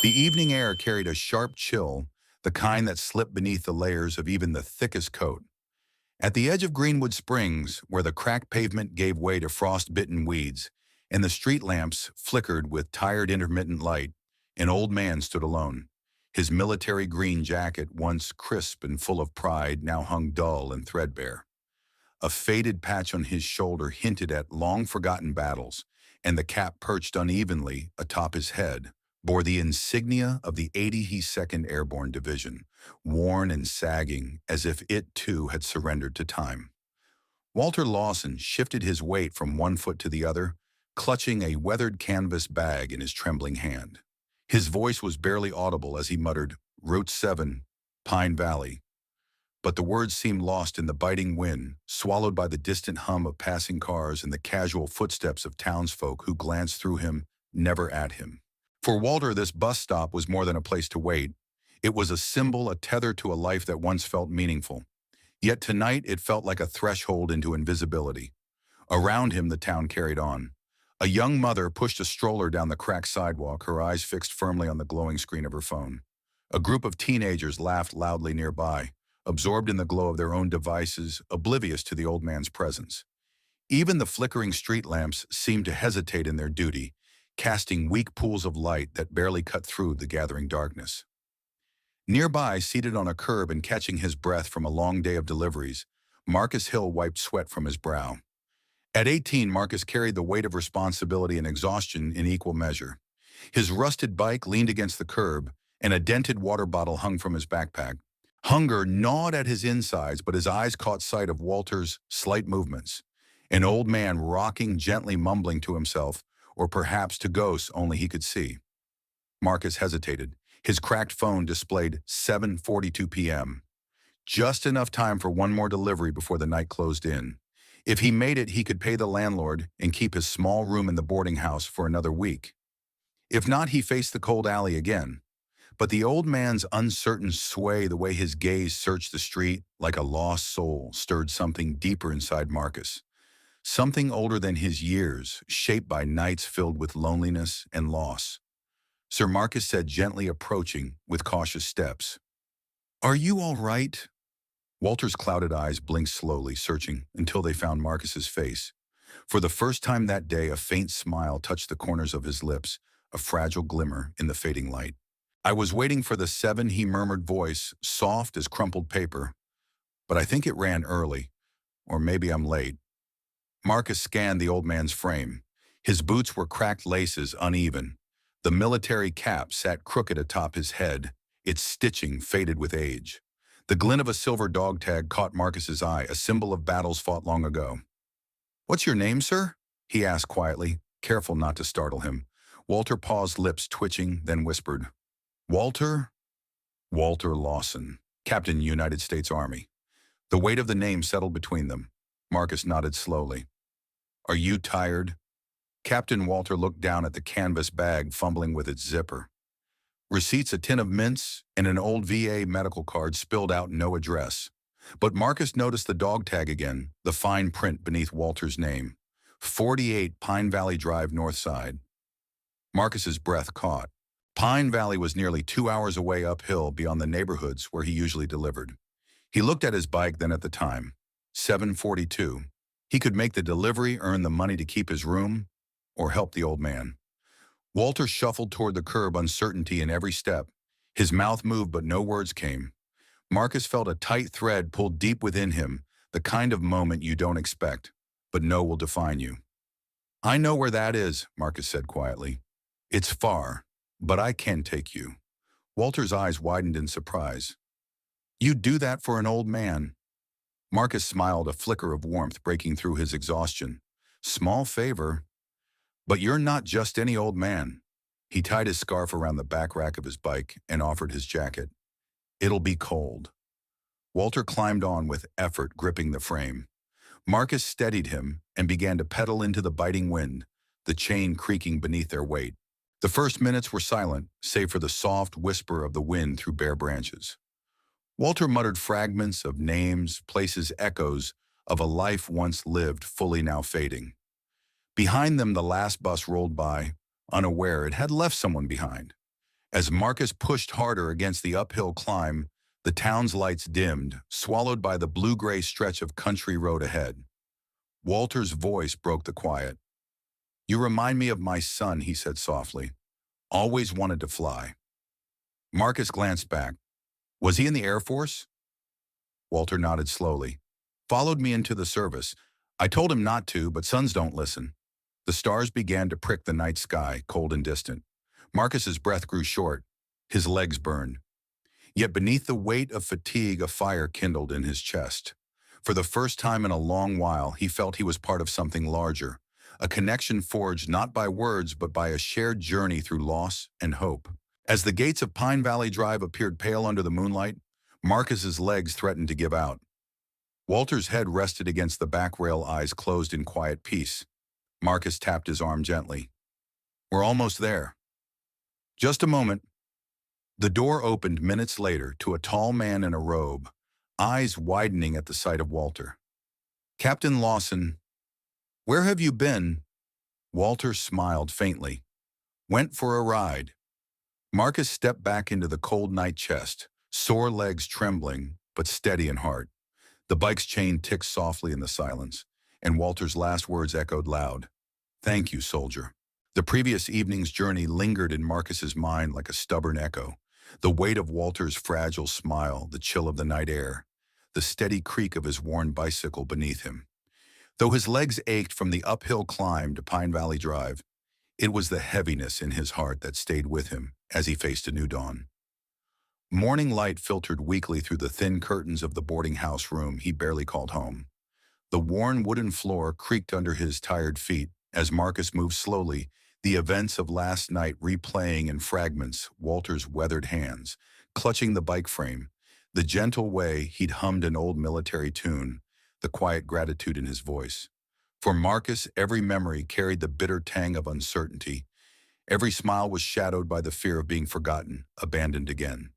The evening air carried a sharp chill, the kind that slipped beneath the layers of even the thickest coat. At the edge of Greenwood Springs, where the cracked pavement gave way to frost-bitten weeds, and the street lamps flickered with tired intermittent light, an old man stood alone. His military green jacket, once crisp and full of pride, now hung dull and threadbare. A faded patch on his shoulder hinted at long-forgotten battles, and the cap perched unevenly atop his head bore the insignia of the 82nd Airborne Division, worn and sagging as if it too had surrendered to time. Walter Lawson shifted his weight from one foot to the other, clutching a weathered canvas bag in his trembling hand. His voice was barely audible as he muttered, "Route 7, Pine Valley." But the words seemed lost in the biting wind, swallowed by the distant hum of passing cars and the casual footsteps of townsfolk who glanced through him, never at him. For Walter, this bus stop was more than a place to wait. It was a symbol, a tether to a life that once felt meaningful. Yet tonight it felt like a threshold into invisibility. Around him the town carried on. A young mother pushed a stroller down the cracked sidewalk, her eyes fixed firmly on the glowing screen of her phone. A group of teenagers laughed loudly nearby, absorbed in the glow of their own devices, oblivious to the old man's presence. Even the flickering street lamps seemed to hesitate in their duty, casting weak pools of light that barely cut through the gathering darkness. Nearby, seated on a curb and catching his breath from a long day of deliveries, Marcus Hill wiped sweat from his brow. At 18, Marcus carried the weight of responsibility and exhaustion in equal measure. His rusted bike leaned against the curb, and a dented water bottle hung from his backpack. Hunger gnawed at his insides, but his eyes caught sight of Walter's slight movements. An old man rocking gently, mumbling to himself, or perhaps to ghosts only he could see. Marcus hesitated. His cracked phone displayed 7:42 p.m. Just enough time for one more delivery before the night closed in. If he made it, he could pay the landlord and keep his small room in the boarding house for another week. If not, he faced the cold alley again. But the old man's uncertain sway, the way his gaze searched the street like a lost soul, stirred something deeper inside Marcus. Something older than his years, shaped by nights filled with loneliness and loss. Sir Marcus said, gently approaching with cautious steps, "Are you all right?" Walter's clouded eyes blinked slowly, searching until they found Marcus's face. For the first time that day, a faint smile touched the corners of his lips, a fragile glimmer in the fading light. "I was waiting for the 7, he murmured, voice soft as crumpled paper. "But I think it ran early. Or maybe I'm late." Marcus scanned the old man's frame. His boots were cracked laces, uneven. The military cap sat crooked atop his head, its stitching faded with age. The glint of a silver dog tag caught Marcus's eye, a symbol of battles fought long ago. "What's your name, sir?" he asked quietly, careful not to startle him. Walter paused, lips twitching, then whispered, "Walter Lawson, Captain, United States Army." The weight of the name settled between them. Marcus nodded slowly. "Are you tired?" Captain Walter looked down at the canvas bag, fumbling with its zipper. Receipts, a tin of mints, and an old VA medical card spilled out no address. But Marcus noticed the dog tag again, the fine print beneath Walter's name. 48 Pine Valley Drive, North Side. Marcus's breath caught. Pine Valley was nearly 2 hours away uphill beyond the neighborhoods where he usually delivered. He looked at his bike, then at the time. 7:42. He could make the delivery, earn the money to keep his room, or help the old man. Walter shuffled toward the curb, uncertainty in every step. His mouth moved, but no words came. Marcus felt a tight thread pulled deep within him, the kind of moment you don't expect, but know will define you. "I know where that is," Marcus said quietly. "It's far, but I can take you." Walter's eyes widened in surprise. "You'd do that for an old man?" Marcus smiled, a flicker of warmth breaking through his exhaustion. "Small favor. But you're not just any old man." He tied his scarf around the back rack of his bike and offered his jacket. "It'll be cold." Walter climbed on with effort, gripping the frame. Marcus steadied him and began to pedal into the biting wind, the chain creaking beneath their weight. The first minutes were silent, save for the soft whisper of the wind through bare branches. Walter muttered fragments of names, places, echoes of a life once lived, fully now fading. Behind them, the last bus rolled by, unaware it had left someone behind. As Marcus pushed harder against the uphill climb, the town's lights dimmed, swallowed by the blue-gray stretch of country road ahead. Walter's voice broke the quiet. "You remind me of my son," he said softly. "Always wanted to fly." Marcus glanced back. "Was he in the Air Force?" Walter nodded slowly. "Followed me into the service. I told him not to, but sons don't listen." The stars began to prick the night sky, cold and distant. Marcus's breath grew short. His legs burned. Yet beneath the weight of fatigue, a fire kindled in his chest. For the first time in a long while, he felt he was part of something larger, a connection forged not by words but by a shared journey through loss and hope. As the gates of Pine Valley Drive appeared pale under the moonlight, Marcus's legs threatened to give out. Walter's head rested against the back rail, eyes closed in quiet peace. Marcus tapped his arm gently. "We're almost there." "Just a moment." The door opened minutes later to a tall man in a robe, eyes widening at the sight of Walter. "Captain Lawson, where have you been?" Walter smiled faintly. "Went for a ride." Marcus stepped back into the cold night chest, sore legs trembling, but steady in heart. The bike's chain ticked softly in the silence, and Walter's last words echoed loud. "Thank you, soldier." The previous evening's journey lingered in Marcus's mind like a stubborn echo. The weight of Walter's fragile smile, the chill of the night air, the steady creak of his worn bicycle beneath him. Though his legs ached from the uphill climb to Pine Valley Drive, it was the heaviness in his heart that stayed with him as he faced a new dawn. Morning light filtered weakly through the thin curtains of the boarding house room he barely called home. The worn wooden floor creaked under his tired feet as Marcus moved slowly, the events of last night replaying in fragments, Walter's weathered hands, clutching the bike frame, the gentle way he'd hummed an old military tune, the quiet gratitude in his voice. For Marcus, every memory carried the bitter tang of uncertainty. Every smile was shadowed by the fear of being forgotten, abandoned again.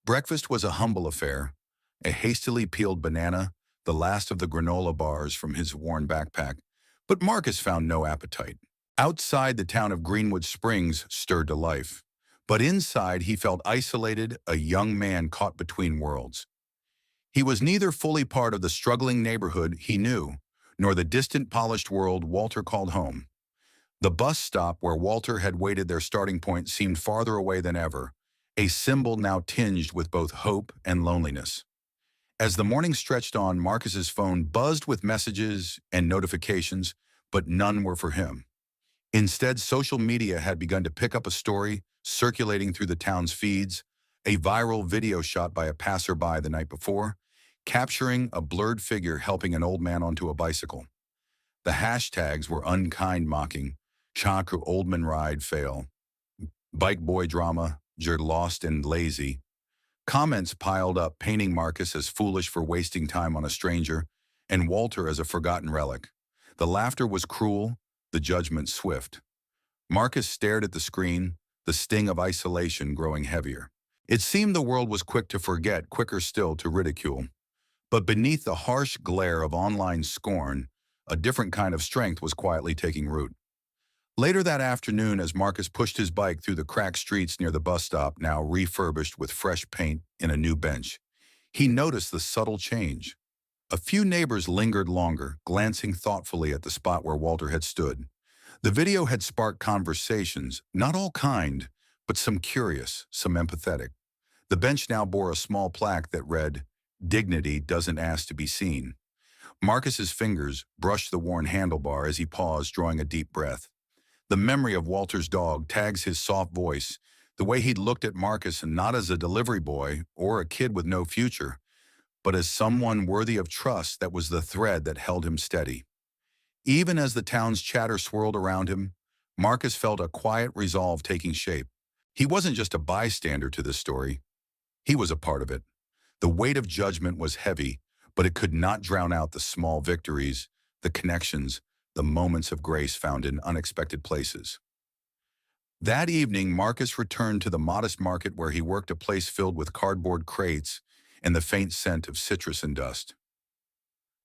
Breakfast was a humble affair, a hastily peeled banana, the last of the granola bars from his worn backpack, but Marcus found no appetite. Outside, the town of Greenwood Springs stirred to life, but inside he felt isolated, a young man caught between worlds. He was neither fully part of the struggling neighborhood he knew, nor the distant polished world Walter called home. The bus stop where Walter had waited their starting point seemed farther away than ever, a symbol now tinged with both hope and loneliness. As the morning stretched on, Marcus's phone buzzed with messages and notifications, but none were for him. Instead, social media had begun to pick up a story circulating through the town's feeds, a viral video shot by a passerby the night before, capturing a blurred figure helping an old man onto a bicycle. The hashtags were unkind mocking, Chaku Oldman ride fail, bike boy drama, you're lost and lazy. Comments piled up, painting Marcus as foolish for wasting time on a stranger, and Walter as a forgotten relic. The laughter was cruel, the judgment swift. Marcus stared at the screen, the sting of isolation growing heavier. It seemed the world was quick to forget, quicker still to ridicule. But beneath the harsh glare of online scorn, a different kind of strength was quietly taking root. Later that afternoon, as Marcus pushed his bike through the cracked streets near the bus stop, now refurbished with fresh paint and a new bench, he noticed the subtle change. A few neighbors lingered longer, glancing thoughtfully at the spot where Walter had stood. The video had sparked conversations, not all kind, but some curious, some empathetic. The bench now bore a small plaque that read, "Dignity doesn't ask to be seen." Marcus's fingers brushed the worn handlebar as he paused, drawing a deep breath. The memory of Walter's dog tags his soft voice, the way he'd looked at Marcus and not as a delivery boy or a kid with no future, but as someone worthy of trust that was the thread that held him steady. Even as the town's chatter swirled around him, Marcus felt a quiet resolve taking shape. He wasn't just a bystander to this story. He was a part of it. The weight of judgment was heavy, but it could not drown out the small victories, the connections, the moments of grace found in unexpected places. That evening, Marcus returned to the modest market where he worked, a place filled with cardboard crates and the faint scent of citrus and dust.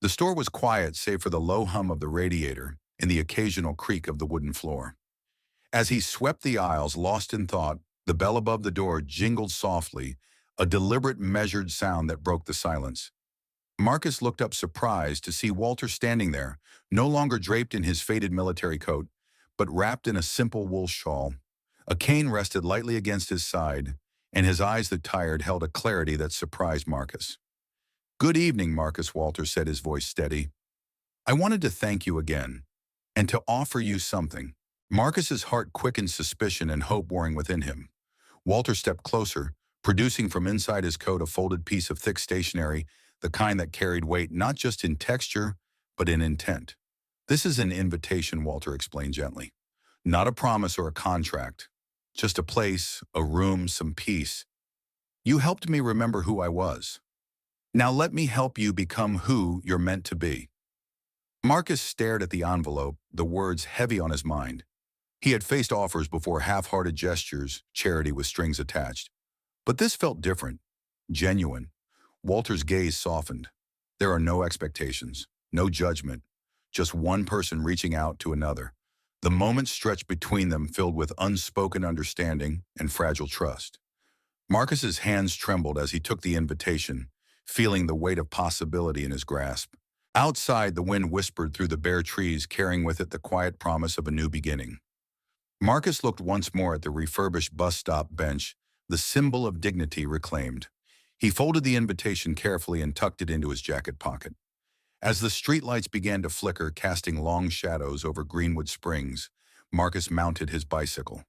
The store was quiet save for the low hum of the radiator and the occasional creak of the wooden floor. As he swept the aisles, lost in thought, The bell above the door jingled softly, a deliberate, measured sound that broke the silence. Marcus looked up surprised to see Walter standing there, no longer draped in his faded military coat, but wrapped in a simple wool shawl. A cane rested lightly against his side, and his eyes that tired held a clarity that surprised Marcus. "Good evening, Marcus," Walter said, his voice steady. "I wanted to thank you again, and to offer you something." Marcus's heart quickened, suspicion and hope warring within him. Walter stepped closer, producing from inside his coat a folded piece of thick stationery, the kind that carried weight not just in texture, but in intent. "This is an invitation," Walter explained gently. "Not a promise or a contract. Just a place, a room, some peace. You helped me remember who I was. Now let me help you become who you're meant to be." Marcus stared at the envelope, the words heavy on his mind. He had faced offers before, half-hearted gestures, charity with strings attached. But this felt different, genuine. Walter's gaze softened. There are no expectations, no judgment, just one person reaching out to another. The moment stretched between them filled with unspoken understanding and fragile trust. Marcus's hands trembled as he took the invitation, feeling the weight of possibility in his grasp. Outside, the wind whispered through the bare trees, carrying with it the quiet promise of a new beginning. Marcus looked once more at the refurbished bus stop bench, the symbol of dignity reclaimed. He folded the invitation carefully and tucked it into his jacket pocket. As the streetlights began to flicker, casting long shadows over Greenwood Springs, Marcus mounted his bicycle.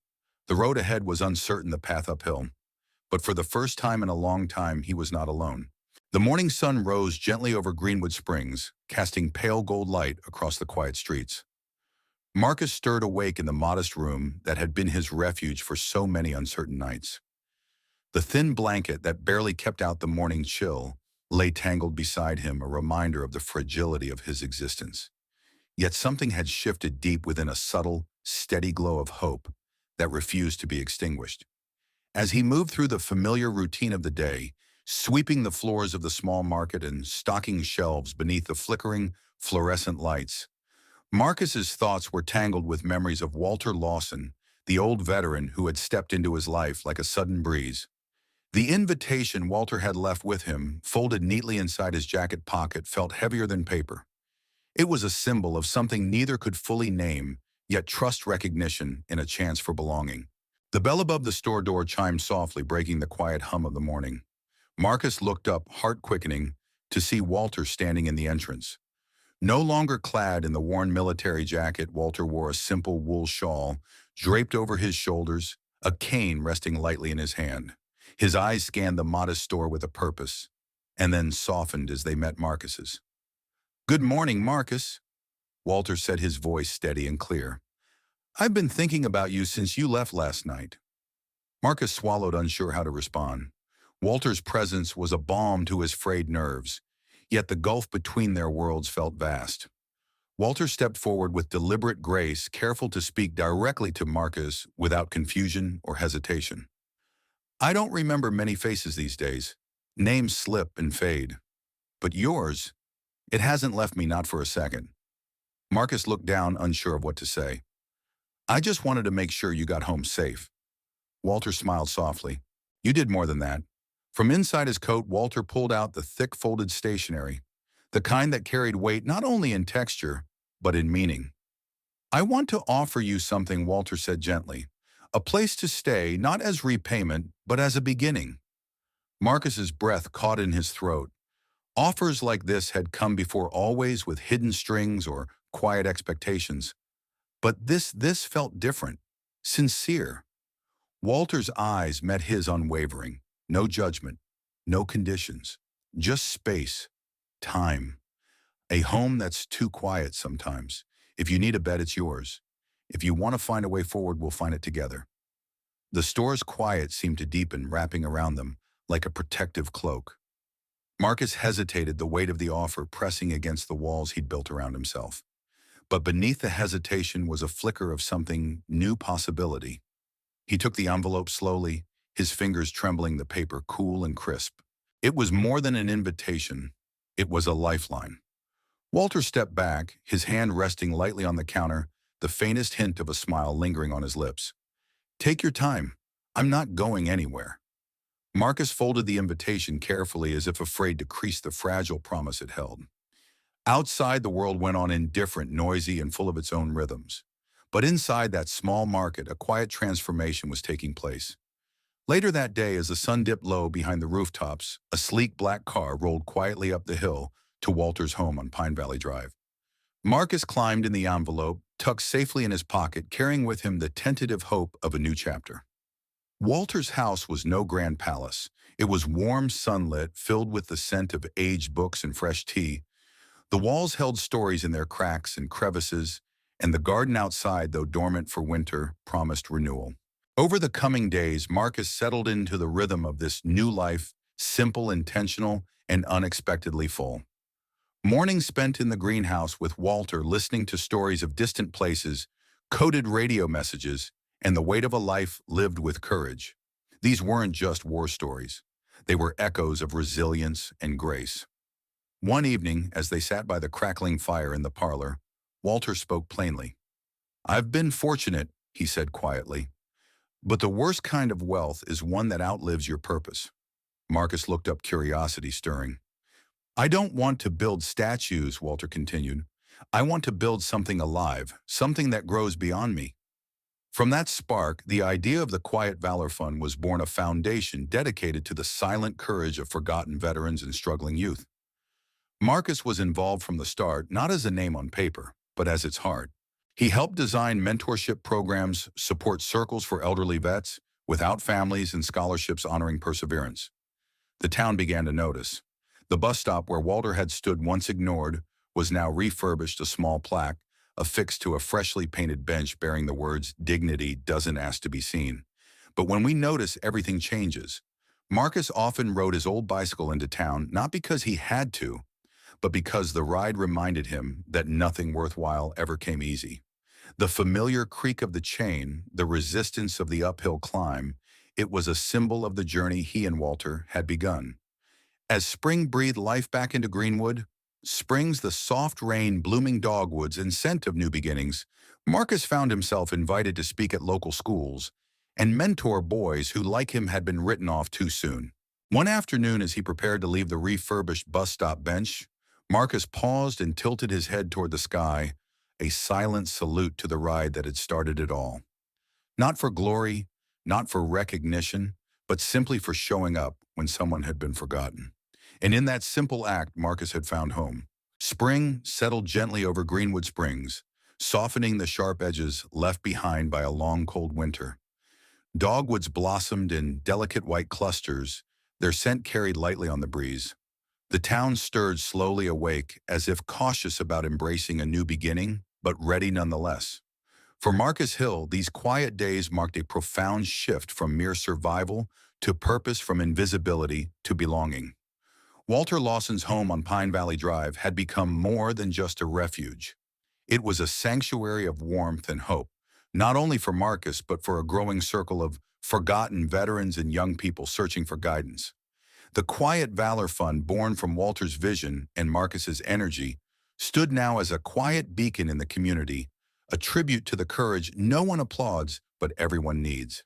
The road ahead was uncertain, the path uphill. But for the first time in a long time, he was not alone. The morning sun rose gently over Greenwood Springs, casting pale gold light across the quiet streets. Marcus stirred awake in the modest room that had been his refuge for so many uncertain nights. The thin blanket that barely kept out the morning chill lay tangled beside him, a reminder of the fragility of his existence. Yet something had shifted deep within, a subtle, steady glow of hope that refused to be extinguished. As he moved through the familiar routine of the day, sweeping the floors of the small market and stocking shelves beneath the flickering, fluorescent lights, Marcus's thoughts were tangled with memories of Walter Lawson, the old veteran who had stepped into his life like a sudden breeze. The invitation Walter had left with him, folded neatly inside his jacket pocket, felt heavier than paper. It was a symbol of something neither could fully name, yet trust recognition in a chance for belonging. The bell above the store door chimed softly, breaking the quiet hum of the morning. Marcus looked up, heart quickening, to see Walter standing in the entrance. No longer clad in the worn military jacket, Walter wore a simple wool shawl draped over his shoulders, a cane resting lightly in his hand. His eyes scanned the modest store with a purpose, and then softened as they met Marcus's. "Good morning, Marcus," Walter said, his voice steady and clear. "I've been thinking about you since you left last night." Marcus swallowed, unsure how to respond. Walter's presence was a balm to his frayed nerves, yet the gulf between their worlds felt vast. Walter stepped forward with deliberate grace, careful to speak directly to Marcus without confusion or hesitation. "I don't remember many faces these days. Names slip and fade. But yours, it hasn't left me, not for a second." Marcus looked down, unsure of what to say. "I just wanted to make sure you got home safe." Walter smiled softly. "You did more than that." From inside his coat, Walter pulled out the thick folded stationery, the kind that carried weight not only in texture, but in meaning. "I want to offer you something," Walter said gently. "A place to stay, not as repayment, but as a beginning." Marcus's breath caught in his throat. Offers like this had come before, always with hidden strings or quiet expectations. But this felt different, sincere. Walter's eyes met his unwavering. No judgment, no conditions, just space, time. A home that's too quiet sometimes. If you need a bed, it's yours. If you want to find a way forward, we'll find it together. The store's quiet seemed to deepen, wrapping around them like a protective cloak. Marcus hesitated, the weight of the offer pressing against the walls he'd built around himself. But beneath the hesitation was a flicker of something new, possibility. He took the envelope slowly, his fingers trembling, the paper cool and crisp. It was more than an invitation. It was a lifeline. Walter stepped back, his hand resting lightly on the counter, the faintest hint of a smile lingering on his lips. "Take your time. I'm not going anywhere. Marcus folded the invitation carefully as if afraid to crease the fragile promise it held. Outside, the world went on indifferent, noisy, and full of its own rhythms. But inside that small market, a quiet transformation was taking place. Later that day, as the sun dipped low behind the rooftops, a sleek black car rolled quietly up the hill to Walter's home on Pine Valley Drive. Marcus climbed in the envelope, tucked safely in his pocket, carrying with him the tentative hope of a new chapter. Walter's house was no grand palace. It was warm, sunlit, filled with the scent of aged books and fresh tea. The walls held stories in their cracks and crevices, and the garden outside, though dormant for winter, promised renewal. Over the coming days, Marcus settled into the rhythm of this new life, simple, intentional, and unexpectedly full. Mornings spent in the greenhouse with Walter, listening to stories of distant places, coded radio messages, and the weight of a life lived with courage. These weren't just war stories. They were echoes of resilience and grace. One evening, as they sat by the crackling fire in the parlor, Walter spoke plainly. "I've been fortunate," he said quietly, "but the worst kind of wealth is one that outlives your purpose." Marcus looked up, curiosity stirring. "I don't want to build statues," Walter continued. "I want to build something alive, something that grows beyond me." From that spark, the idea of the Quiet Valor Fund was born, a foundation dedicated to the silent courage of forgotten veterans and struggling youth. Marcus was involved from the start, not as a name on paper, but as its heart. He helped design mentorship programs, support circles for elderly vets, without families, and scholarships honoring perseverance. The town began to notice. The bus stop where Walter had stood, once ignored, was now refurbished, a small plaque affixed to a freshly painted bench bearing the words, "Dignity doesn't ask to be seen." But when we notice, everything changes. Marcus often rode his old bicycle into town, not because he had to, but because the ride reminded him that nothing worthwhile ever came easy. The familiar creak of the chain, the resistance of the uphill climb, it was a symbol of the journey he and Walter had begun. As spring breathed life back into Greenwood, springs the soft rain, blooming dogwoods, and scent of new beginnings, Marcus found himself invited to speak at local schools and mentor boys who, like him, had been written off too soon. One afternoon, as he prepared to leave the refurbished bus stop bench, Marcus paused and tilted his head toward the sky, a silent salute to the ride that had started it all. Not for glory, not for recognition, but simply for showing up when someone had been forgotten. And in that simple act, Marcus had found home. Spring settled gently over Greenwood Springs, softening the sharp edges left behind by a long, cold winter. Dogwoods blossomed in delicate white clusters, their scent carried lightly on the breeze. The town stirred slowly awake, as if cautious about embracing a new beginning, but ready nonetheless. For Marcus Hill, these quiet days marked a profound shift from mere survival to purpose, from invisibility to belonging. Walter Lawson's home on Pine Valley Drive had become more than just a refuge. It was a sanctuary of warmth and hope, not only for Marcus, but for a growing circle of forgotten veterans and young people searching for guidance. The Quiet Valor Fund, born from Walter's vision and Marcus's energy, stood now as a quiet beacon in the community, a tribute to the courage no one applauds but everyone needs.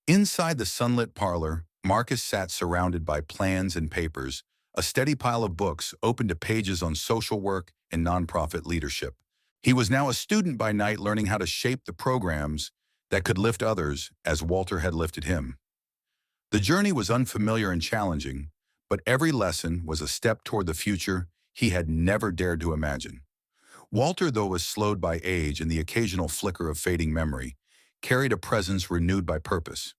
Inside the sunlit parlor, Marcus sat surrounded by plans and papers, a steady pile of books open to pages on social work and nonprofit leadership. He was now a student by night, learning how to shape the programs that could lift others as Walter had lifted him. The journey was unfamiliar and challenging, but every lesson was a step toward the future he had never dared to imagine. Walter, though was slowed by age and the occasional flicker of fading memory, carried a presence renewed by purpose.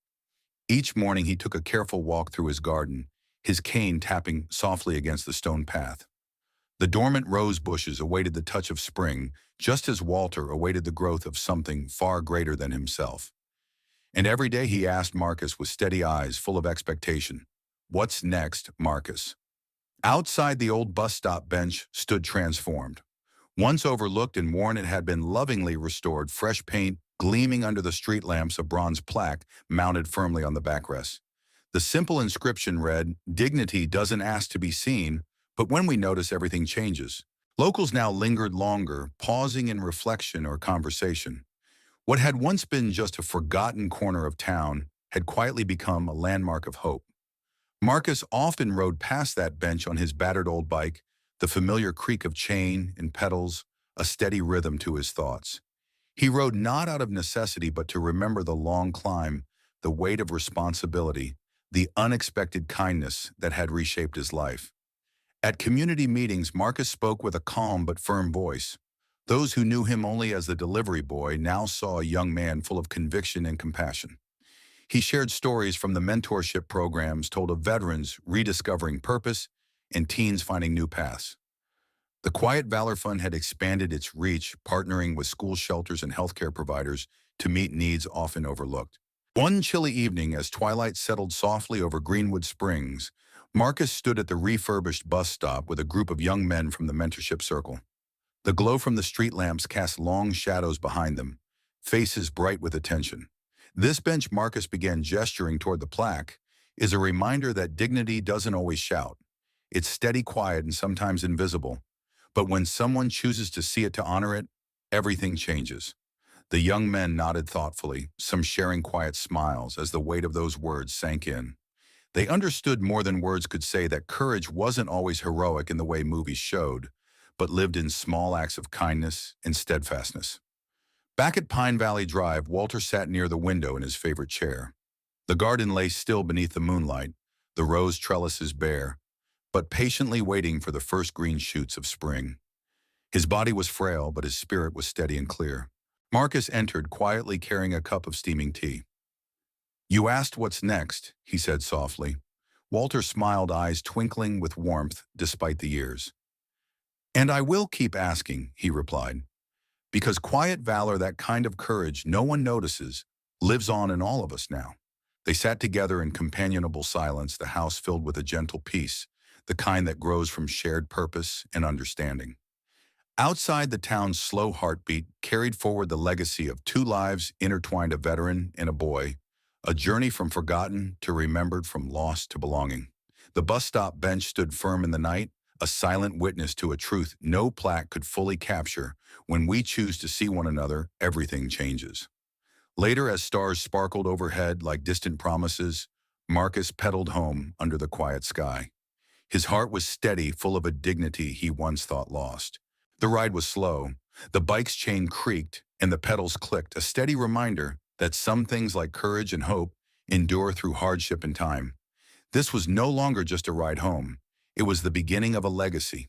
Each morning he took a careful walk through his garden, his cane tapping softly against the stone path. The dormant rose bushes awaited the touch of spring, just as Walter awaited the growth of something far greater than himself. And every day he asked Marcus with steady eyes full of expectation, "What's next, Marcus?" Outside the old bus stop bench stood transformed. Once overlooked and worn, it had been lovingly restored, fresh paint gleaming under the street lamps, a bronze plaque mounted firmly on the backrest. The simple inscription read, "Dignity doesn't ask to be seen, but when we notice, everything changes." Locals now lingered longer, pausing in reflection or conversation. What had once been just a forgotten corner of town had quietly become a landmark of hope. Marcus often rode past that bench on his battered old bike, the familiar creak of chain and pedals, a steady rhythm to his thoughts. He rode not out of necessity but to remember the long climb, the weight of responsibility, the unexpected kindness that had reshaped his life. At community meetings, Marcus spoke with a calm but firm voice. Those who knew him only as the delivery boy now saw a young man full of conviction and compassion. He shared stories from the mentorship programs told of veterans rediscovering purpose and teens finding new paths. The Quiet Valor Fund had expanded its reach, partnering with school shelters and healthcare providers to meet needs often overlooked. One chilly evening, as twilight settled softly over Greenwood Springs, Marcus stood at the refurbished bus stop with a group of young men from the mentorship circle. The glow from the street lamps cast long shadows behind them, faces bright with attention. This bench, Marcus began gesturing toward the plaque, is a reminder that dignity doesn't always shout. It's steady, quiet, and sometimes invisible. But when someone chooses to see it, to honor it, everything changes. The young men nodded thoughtfully, some sharing quiet smiles as the weight of those words sank in. They understood more than words could say that courage wasn't always heroic in the way movies showed, but lived in small acts of kindness and steadfastness. Back at Pine Valley Drive, Walter sat near the window in his favorite chair. The garden lay still beneath the moonlight, the rose trellises bare, but patiently waiting for the first green shoots of spring. His body was frail, but his spirit was steady and clear. Marcus entered, quietly carrying a cup of steaming tea. "You asked what's next," he said softly. Walter smiled, eyes twinkling with warmth despite the years. "And I will keep asking," he replied, "because quiet valor, that kind of courage no one notices, lives on in all of us now." They sat together in companionable silence, the house filled with a gentle peace, the kind that grows from shared purpose and understanding. Outside, the town's slow heartbeat carried forward the legacy of two lives intertwined, a veteran and a boy, a journey from forgotten to remembered, from lost to belonging. The bus stop bench stood firm in the night, a silent witness to a truth no plaque could fully capture. When we choose to see one another, everything changes. Later, as stars sparkled overhead like distant promises, Marcus pedaled home under the quiet sky. His heart was steady, full of a dignity he once thought lost. The ride was slow. The bike's chain creaked and the pedals clicked, a steady reminder that some things like courage and hope endure through hardship and time. This was no longer just a ride home. It was the beginning of a legacy,